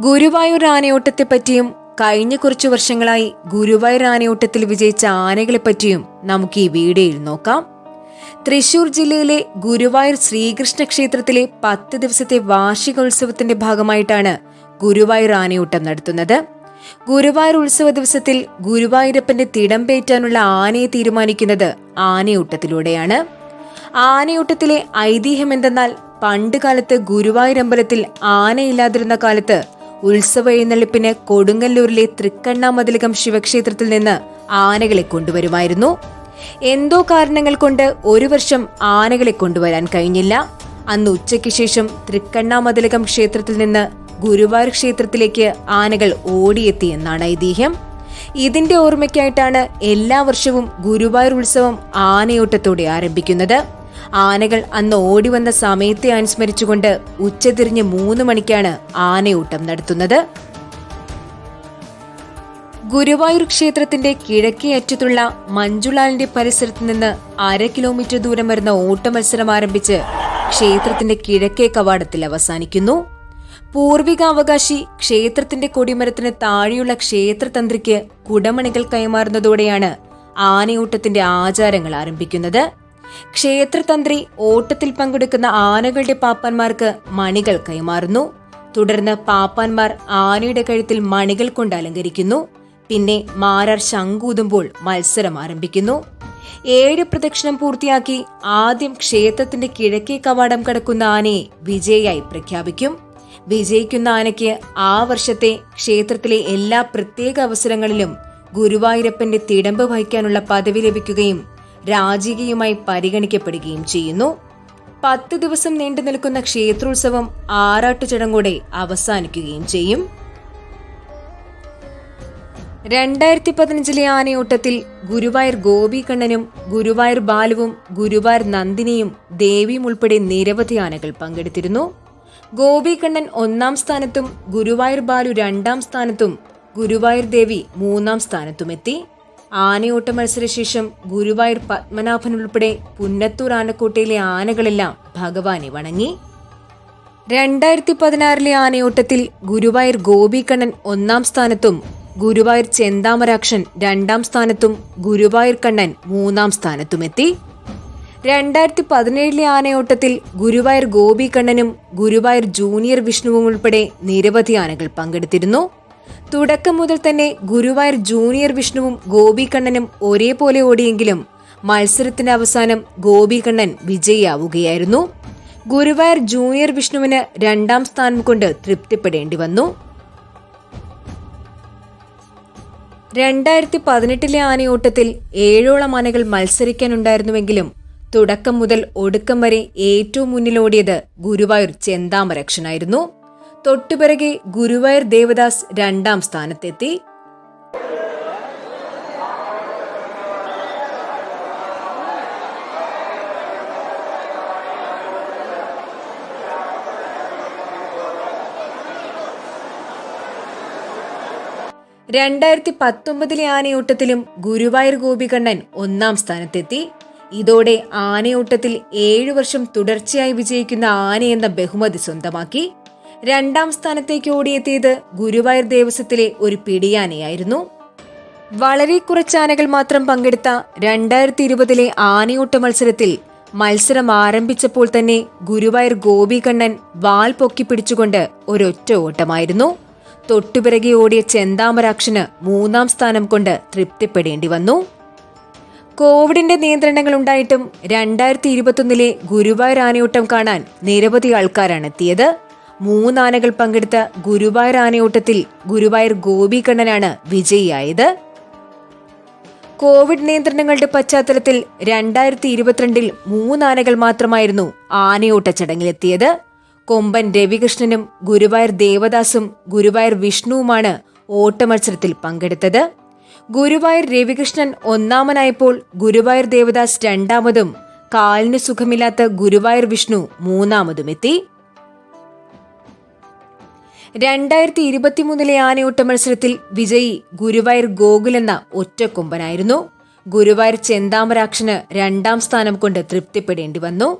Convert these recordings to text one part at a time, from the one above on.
ഗുരുവായൂർ ആനയോട്ടത്തെപ്പറ്റിയും കഴിഞ്ഞ കുറച്ചു വർഷങ്ങളായി ഗുരുവായൂർ ആനയോട്ടത്തിൽ വിജയിച്ച ആനകളെപ്പറ്റിയും നമുക്ക് ഈ വീഡിയോയിൽ നോക്കാം. തൃശൂർ ജില്ലയിലെ ഗുരുവായൂർ ശ്രീകൃഷ്ണ ക്ഷേത്രത്തിലെ 10 ദിവസത്തെ വാർഷികോത്സവത്തിന്റെ ഭാഗമായിട്ടാണ് ഗുരുവായൂർ ആനയോട്ടം നടത്തുന്നത്. ഗുരുവായൂർ ഉത്സവ ദിവസത്തിൽ ഗുരുവായൂരപ്പന്റെ തിടമ്പേറ്റാനുള്ള ആനയെ തീരുമാനിക്കുന്നത് ആനയോട്ടത്തിലൂടെയാണ്. ആനയോട്ടത്തിലെ ഐതിഹ്യം എന്തെന്നാൽ പണ്ടുകാലത്ത് ഗുരുവായൂർ അമ്പലത്തിൽ ആനയില്ലാതിരുന്ന കാലത്ത് ഉത്സവ എഴുന്നള്ളിപ്പിന് കൊടുങ്ങല്ലൂരിലെ തൃക്കണ്ണാമതിലകം ശിവക്ഷേത്രത്തിൽ നിന്ന് ആനകളെ കൊണ്ടുവരുമായിരുന്നു. എന്തോ കാരണങ്ങൾ കൊണ്ട് ഒരു വർഷം ആനകളെ കൊണ്ടുവരാൻ കഴിഞ്ഞില്ല. അന്ന് ഉച്ചയ്ക്ക് ശേഷം തൃക്കണ്ണാമതിലകം ക്ഷേത്രത്തിൽ നിന്ന് ഗുരുവായൂർ ക്ഷേത്രത്തിലേക്ക് ആനകൾ ഓടിയെത്തി എന്നാണ് ഐതിഹ്യം. ഇതിന്റെ ഓർമ്മയ്ക്കായിട്ടാണ് എല്ലാ വർഷവും ഗുരുവായൂർ ഉത്സവം ആനയോട്ടത്തോടെ ആരംഭിക്കുന്നത്. ആനകൾ അന്ന് ഓടിവന്ന സമയത്തെ അനുസ്മരിച്ചുകൊണ്ട് ഉച്ചതിരിഞ്ഞ് 3 മണിക്കാണ് ആനയോട്ടം നടത്തുന്നത്. ഗുരുവായൂർ ക്ഷേത്രത്തിന്റെ കിഴക്കേ അറ്റത്തുള്ള മഞ്ജുളാലിന്റെ പരിസരത്ത് നിന്ന് 1/2 കിലോമീറ്റർ ദൂരം വരുന്ന ഓട്ടമത്സരം ആരംഭിച്ച് ക്ഷേത്രത്തിന്റെ കിഴക്കേ കവാടത്തിൽ അവസാനിക്കുന്നു. പൂർവികാവകാശി ക്ഷേത്രത്തിന്റെ കൊടിമരത്തിന് താഴെയുള്ള ക്ഷേത്രതന്ത്രിക്ക് കുടമണികൾ കൈമാറുന്നതോടെയാണ് ആനയോട്ടത്തിന്റെ ആചാരങ്ങൾ ആരംഭിക്കുന്നത്. ക്ഷേത്രതന്ത്രി ഓട്ടത്തിൽ പങ്കെടുക്കുന്ന ആനകളുടെ പാപ്പാന്മാർക്ക് മണികൾ കൈമാറുന്നു. തുടർന്ന് പാപ്പാന്മാർ ആനയുടെ കഴുത്തിൽ മണികൾ കൊണ്ട് അലങ്കരിക്കുന്നു. പിന്നെ മാരാർ ശംഖൂതുമ്പോൾ മത്സരം ആരംഭിക്കുന്നു. 7 പ്രദക്ഷിണം പൂർത്തിയാക്കി ആദ്യം ക്ഷേത്രത്തിന്റെ കിഴക്കേ കവാടം കടക്കുന്ന ആനയെ വിജയിയായി പ്രഖ്യാപിക്കും. വിജയിക്കുന്ന ആനയ്ക്ക് ആ വർഷത്തെ ക്ഷേത്രത്തിലെ എല്ലാ പ്രത്യേക അവസരങ്ങളിലും ഗുരുവായൂരപ്പന്റെ തിടമ്പ് വഹിക്കാനുള്ള പദവി ലഭിക്കുകയും രാജകീയമായി പരിഗണിക്കപ്പെടുകയും ചെയ്യുന്നു. 10 ദിവസം നീണ്ടു നിൽക്കുന്ന ക്ഷേത്രോത്സവം ആറാട്ടു ചടങ്ങോടെ അവസാനിക്കുകയും ചെയ്യും. 2015 ആനയോട്ടത്തിൽ ഗുരുവായൂർ ഗോപികണ്ണനും ഗുരുവായൂർ ബാലുവും ഗുരുവായൂർ നന്ദിനിയും ദേവിയും ഉൾപ്പെടെ നിരവധി ആനകൾ പങ്കെടുത്തിരുന്നു. ഗോപികണ്ണൻ 1-ാം സ്ഥാനത്തും ഗുരുവായൂർ ബാലു 2-ാം സ്ഥാനത്തും ഗുരുവായൂർ ദേവി 3-ാം സ്ഥാനത്തുമെത്തി. ആനയോട്ട മത്സരശേഷം ഗുരുവായൂർ പത്മനാഭൻ ഉൾപ്പെടെ പുന്നത്തൂർ ആനക്കോട്ടയിലെ ആനകളെല്ലാം ഭഗവാനെ വണങ്ങി. 2016 ആനയോട്ടത്തിൽ ഗുരുവായൂർ ഗോപികണ്ണൻ 1-ാം സ്ഥാനത്തും ഗുരുവായൂർ ചെന്താമരാക്ഷൻ 2-ാം സ്ഥാനത്തും ഗുരുവായൂർ കണ്ണൻ 3-ാം സ്ഥാനത്തുമെത്തി. 2017 ആനയോട്ടത്തിൽ ഗുരുവായൂർ ഗോപികണ്ണനും ഗുരുവായൂർ ജൂനിയർ വിഷ്ണുവും ഉൾപ്പെടെ നിരവധി ആനകൾ പങ്കെടുത്തിരുന്നു. തുടക്കം മുതൽ തന്നെ ഗുരുവായൂർ ജൂനിയർ വിഷ്ണുവും ഗോപികണ്ണനും ഒരേപോലെ ഓടിയെങ്കിലും മത്സരത്തിന്റെ അവസാനം ഗോപികണ്ണൻ വിജയിയാവുകയായിരുന്നു. ഗുരുവായൂർ ജൂനിയർ വിഷ്ണുവിന് 2-ാം സ്ഥാനം കൊണ്ട് തൃപ്തിപ്പെടേണ്ടി വന്നു. 2018 ആനയോട്ടത്തിൽ 7ഓളം ആനകൾ മത്സരിക്കാനുണ്ടായിരുന്നുവെങ്കിലും തുടക്കം മുതൽ ഒടുക്കം വരെ ഏറ്റവും മുന്നിലോടിയത് ഗുരുവായൂർ ചെന്താമരക്ഷനായിരുന്നു. തൊട്ടുപിറകെ ഗുരുവായൂർ ദേവദാസ് 2-ാം സ്ഥാനത്തെത്തി. ആനയോട്ടത്തിലും ഗുരുവായൂർ ഗോപികണ്ണൻ 1-ാം സ്ഥാനത്തെത്തി. ഇതോടെ ആനയോട്ടത്തിൽ 7 വർഷം തുടർച്ചയായി വിജയിക്കുന്ന ആനയെന്ന ബഹുമതി സ്വന്തമാക്കി. 2-ാം സ്ഥാനത്തേക്ക് ഓടിയെത്തിയത് ഗുരുവായൂർ ദേവസ്വത്തിലെ ഒരു പിടിയാനയായിരുന്നു. വളരെ കുറച്ച് ആനകൾ മാത്രം പങ്കെടുത്ത 2020 ആനയോട്ട മത്സരത്തിൽ മത്സരം ആരംഭിച്ചപ്പോൾ തന്നെ ഗുരുവായൂർ ഗോപികണ്ണൻ വാൽ പൊക്കി പിടിച്ചുകൊണ്ട് ഒരൊറ്റ ഓട്ടമായിരുന്നു. തൊട്ടുപിറകെ ഓടിയ ചെന്താമരാക്ഷന് 3-ാം സ്ഥാനം കൊണ്ട് തൃപ്തിപ്പെടേണ്ടി വന്നു. കോവിഡിന്റെ നിയന്ത്രണങ്ങൾ ഉണ്ടായിട്ടും 2021 ഗുരുവായൂർ ആനയോട്ടം കാണാൻ നിരവധി ആൾക്കാരാണ് എത്തിയത്. 3 ആനകൾ പങ്കെടുത്ത ഗുരുവായൂർ ആനയോട്ടത്തിൽ ഗുരുവായൂർ ഗോപികണ്ണനാണ് വിജയിയായത്. കോവിഡ് നിയന്ത്രണങ്ങളുടെ പശ്ചാത്തലത്തിൽ 2022 3 ആനകൾ മാത്രമായിരുന്നു ആനയോട്ട ചടങ്ങിലെത്തിയത്. കൊമ്പൻ രവികൃഷ്ണനും ഗുരുവായൂർ ദേവദാസും ഗുരുവായൂർ വിഷ്ണുവുമാണ് ഓട്ടമത്സരത്തിൽ പങ്കെടുത്തത്. ഗുരുവായൂർ രവികൃഷ്ണൻ 1-ാമനായപ്പോൾ ഗുരുവായൂർ ദേവദാസ് 2-ാമതും കാലിന് സുഖമില്ലാത്ത ഗുരുവായൂർ വിഷ്ണു 3-ാമതുമെത്തി. 2023 ആനയോട്ട മത്സരത്തിൽ വിജയി ഗുരുവായൂർ ഗോകുൽ എന്ന ഒറ്റക്കൊമ്പനായിരുന്നു. ഗുരുവായൂർ ചെന്താമരാക്ഷന് 2-ാം സ്ഥാനം കൊണ്ട് തൃപ്തിപ്പെടേണ്ടി വന്നു.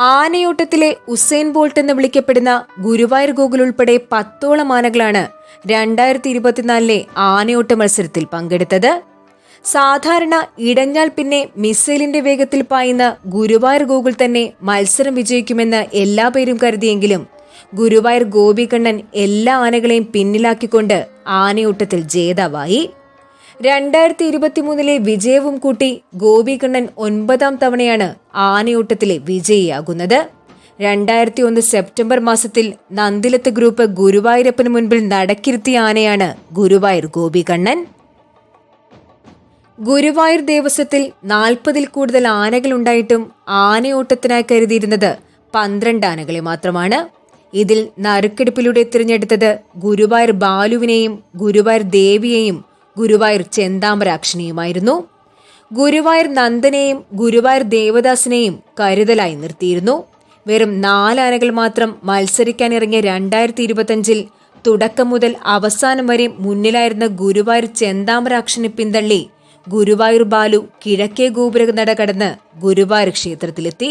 ആനയോട്ടത്തിലെ ഉസൈൻ ബോൾട്ട് എന്ന് വിളിക്കപ്പെടുന്ന ഗുരുവായൂർ ഗോകുൽ ഉൾപ്പെടെ 10ഓളം ആനകളാണ് 2024 ആനയോട്ട മത്സരത്തിൽ പങ്കെടുത്തത്. സാധാരണ ഇടഞ്ഞാൽ പിന്നെ മിസൈലിന്റെ വേഗത്തിൽ പായുന്ന ഗുരുവായൂർ ഗോകുൽ തന്നെ മത്സരം വിജയിക്കുമെന്ന് എല്ലാ പേരും കരുതിയെങ്കിലും ഗുരുവായൂർ ഗോപികണ്ണൻ എല്ലാ ആനകളെയും പിന്നിലാക്കിക്കൊണ്ട് ആനയോട്ടത്തിൽ ജേതാവായി. 2023 വിജയവും കൂട്ടി ഗോപികണ്ണൻ 9ാം തവണയാണ് ആനയോട്ടത്തിലെ വിജയിയാകുന്നത്. 2001 സെപ്റ്റംബർ മാസത്തിൽ നന്ദിലത്ത് ഗ്രൂപ്പ് ഗുരുവായൂരപ്പന് മുൻപിൽ നടക്കിരുത്തിയ ആനയാണ് ഗുരുവായൂർ ഗോപികണ്ണൻ. ഗുരുവായൂർ ദേവസ്വത്തിൽ 40ൽ കൂടുതൽ ആനകളുണ്ടായിട്ടും ആനയോട്ടത്തിനായി കരുതിയിരുന്നത് 12 ആനകളെ മാത്രമാണ്. ഇതിൽ നറുക്കെടുപ്പിലൂടെ തിരഞ്ഞെടുത്തത് ഗുരുവായൂർ ബാലുവിനെയും ഗുരുവായൂർ ദേവിയെയും ഗുരുവായൂർ ചെന്താമരാക്ഷനെയുമായിരുന്നു. ഗുരുവായൂർ നന്ദനെയും ഗുരുവായൂർ ദേവദാസിനെയും കരുതലായി നിർത്തിയിരുന്നു. വെറും 4 ആനകൾ മാത്രം മത്സരിക്കാനിറങ്ങിയ 2025 തുടക്കം മുതൽ അവസാനം വരെ മുന്നിലായിരുന്ന ഗുരുവായൂർ ചെന്താമരാക്ഷനെ പിന്തള്ളി ഗുരുവായൂർ ബാലു കിഴക്കേ ഗോപുര നട കടന്ന് ഗുരുവായൂർ ക്ഷേത്രത്തിലെത്തി.